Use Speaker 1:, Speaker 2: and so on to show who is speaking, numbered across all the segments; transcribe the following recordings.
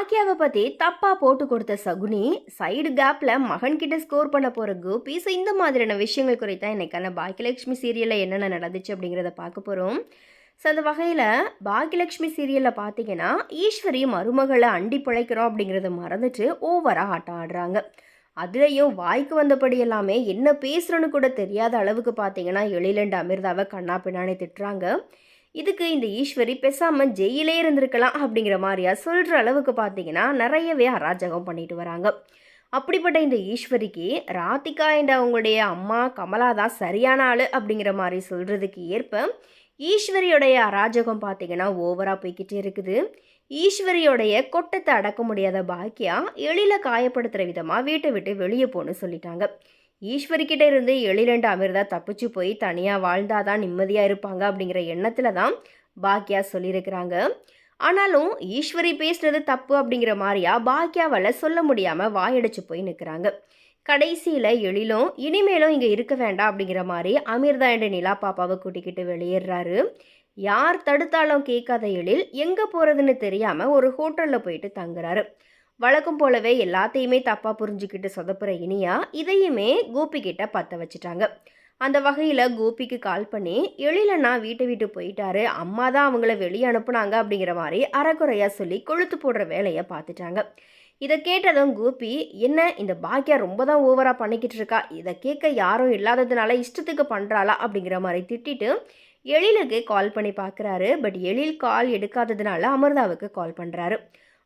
Speaker 1: பாக்கியாவை பற்றி தப்பாக போட்டு கொடுத்த சகுனி சைடு கேப்பில் மகன்கிட்ட ஸ்கோர் பண்ண போகிற கோபி. ஸோ இந்த மாதிரியான விஷயங்கள் குறித்தா இன்னைக்கான பாக்கியலட்சுமி சீரியலில் என்னென்ன நடந்துச்சு அப்படிங்கிறத பார்க்க போகிறோம். ஸோ அந்த வகையில் பாக்கியலட்சுமி சீரியலில் பார்த்தீங்கன்னா ஈஸ்வரி மருமகளை அண்டி பிழைக்கிறோம் அப்படிங்கிறத மறந்துட்டு ஓவராக ஆட்டம் ஆடுறாங்க. அதுலேயும் வாய்க்கு வந்தபடி எல்லாமே என்ன பேசுகிறோன்னு கூட தெரியாத அளவுக்கு பார்த்தீங்கன்னா எழிலண்டு அமிர்தாவை கண்ணா பின்னானே திட்டுறாங்க. இதுக்கு இந்த ஈஸ்வரி பேசாமல் ஜெயிலே இருந்திருக்கலாம் அப்படிங்கிற மாதிரியா சொல்கிற அளவுக்கு பார்த்தீங்கன்னா நிறையவே அராஜகம் பண்ணிட்டு வராங்க. அப்படிப்பட்ட இந்த ஈஸ்வரிக்கு ராதிகா என்ற அவங்களுடைய அம்மா கமலா தான் சரியான ஆள் அப்படிங்கிற மாதிரி சொல்கிறதுக்கு ஏற்ப ஈஸ்வரியோடைய அராஜகம் பார்த்தீங்கன்னா ஓவராக போய்கிட்டே இருக்குது. ஈஸ்வரியோடைய கொட்டத்தை அடக்க முடியாத பாக்கியா எழில காயப்படுத்துகிற விதமாக வீட்டை விட்டு வெளியே போன்னு சொல்லிட்டாங்க. ஈஸ்வரிக்கிட்ட இருந்து எழிலண்டு அமிர்தா தப்பிச்சு போய் தனியாக வாழ்ந்தாதான் நிம்மதியாக இருப்பாங்க அப்படிங்கிற எண்ணத்தில் தான் பாக்கியா சொல்லியிருக்கிறாங்க. ஆனாலும் ஈஸ்வரி பேசுனது தப்பு அப்படிங்கிற மாதிரியா பாக்கியாவால் சொல்ல முடியாமல் வாயடிச்சு போய் நிற்கிறாங்க. கடைசியில் எழிலும் இனிமேலும் இங்கே இருக்க வேண்டாம் அப்படிங்கிற மாதிரி அமிர்தா என்ற நிலா பாப்பாவை கூட்டிக்கிட்டு வெளியேறாரு. யார் தடுத்தாலும் கேட்காத எழில் எங்கே போகிறதுன்னு தெரியாமல் ஒரு ஹோட்டலில் போயிட்டு தங்குறாரு. வழக்கம் போலவே எல்லாத்தையுமே தப்பாக புரிஞ்சுக்கிட்டு சொதப்புற இனியா இதையுமே கோபி கிட்ட பற்ற வச்சுட்டாங்க. அந்த வகையில் கோபிக்கு கால் பண்ணி எழிலண்ணா வீட்டை விட்டு போயிட்டாரு, அம்மா தான் அவங்கள வெளியே அனுப்புனாங்க அப்படிங்கிற மாதிரி அறக்குறையாக சொல்லி கொழுத்து போடுற வேலையை பார்த்துட்டாங்க. இதை கேட்டதும் கோபி, என்ன இந்த பாக்கியா ரொம்ப தான் ஓவராக பண்ணிக்கிட்டு இருக்கா, இதை கேட்க யாரும் இல்லாததுனால இஷ்டத்துக்கு பண்ணுறாளா அப்படிங்கிற மாதிரி திட்டிட்டு எழிலுக்கு கால் பண்ணி பார்க்குறாரு. பட் எழில் கால் எடுக்காததுனால அமிர்தாவுக்கு கால் பண்ணுறாரு.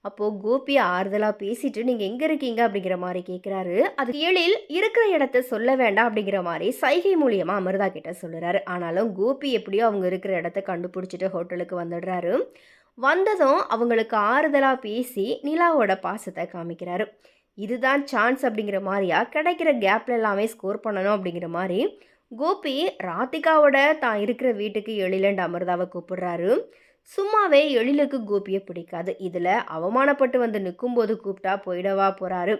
Speaker 1: அப்போது கோபி ஆறுதலாக பேசிட்டு நீங்கள் எங்கே இருக்கீங்க அப்படிங்கிற மாதிரி கேட்குறாரு. அது எழில் இருக்கிற இடத்த சொல்ல வேண்டாம் அப்படிங்கிற மாதிரி சைகை மூலியமாக அமிர்தா கிட்ட சொல்லுறாரு. ஆனாலும் கோபி எப்படியோ அவங்க இருக்கிற இடத்த கண்டுபிடிச்சிட்டு ஹோட்டலுக்கு வந்துடுறாரு. வந்ததும் அவங்களுக்கு ஆறுதலாக பேசி நிலாவோட பாசத்தை காமிக்கிறாரு. இதுதான் சான்ஸ் அப்படிங்கிற மாதிரியா கிடைக்கிற கேப்ல எல்லாமே ஸ்கோர் பண்ணணும் அப்படிங்கிற மாதிரி கோபி ராதிகாவோட தான் இருக்கிற வீட்டுக்கு எழிலண்டு அமிர்தாவை கூப்பிடுறாரு. சும்மாவே எழிலுக்கு கோபியை பிடிக்காது. இதில் அவமானப்பட்டு வந்து நிற்கும்போது கூப்பிட்டா போயிடவா போகிறாரு.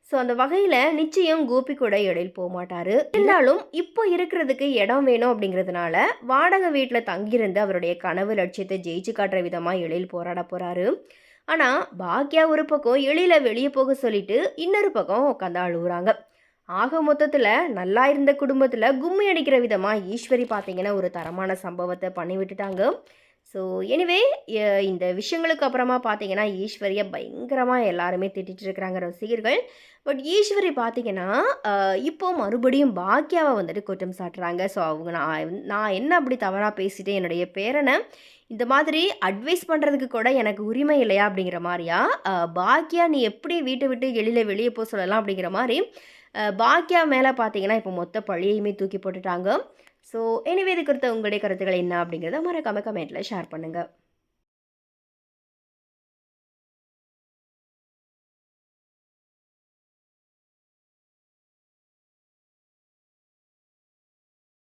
Speaker 1: ஸோ அந்த வகையில் நிச்சயம் கோபி கூட எழில் போக மாட்டார். இருந்தாலும் இப்போ இருக்கிறதுக்கு இடம் வேணும் அப்படிங்கிறதுனால வாடகை வீட்டில் தங்கியிருந்து அவருடைய கனவு லட்சியத்தை ஜெயிச்சு காட்டுற விதமாக எழில் போராட போகிறாரு. ஆனால் பாக்கியா ஒரு பக்கம் எழில வெளியே போக சொல்லிட்டு இன்னொரு பக்கம் உட்காந்து அழுகுறாங்க. ஆக மொத்தத்தில் நல்லா இருந்த குடும்பத்தில் கும்மி அடிக்கிற விதமாக ஈஸ்வரி பார்த்தீங்கன்னா ஒரு தரமான சம்பவத்தை பண்ணி விட்டுட்டாங்க. ஸோ எனிவே இந்த விஷயங்களுக்கு அப்புறமா பார்த்தீங்கன்னா ஈஸ்வரியை பயங்கரமாக எல்லாருமே திட்டிகிட்டு இருக்கிறாங்க ரசிகர்கள். பட் ஈஸ்வரி பார்த்தீங்கன்னா இப்போது மறுபடியும் பாக்கியாவை வந்துட்டு குற்றம் சாட்டுறாங்க. ஸோ அவங்க நான் என்ன அப்படி தவறாக பேசிட்டேன், என்னுடைய பேரனை இந்த மாதிரி அட்வைஸ் பண்ணுறதுக்கு கூட எனக்கு உரிமை இல்லையா அப்படிங்கிற மாதிரியா பாக்கியா நீ எப்படி வீட்டை விட்டு எளியில் வெளியே போக சொல்லலாம் அப்படிங்கிற மாதிரி பாக்கியா மேலே பார்த்தீங்கன்னா இப்போ மொத்த பழியையுமே தூக்கி போட்டுட்டாங்க. ஸோ எனிவே இது குறித்த உங்களுடைய கருத்துக்கள் என்ன அப்படிங்கிறத மறக்காம கமெண்ட்டில் ஷேர் பண்ணுங்கள்.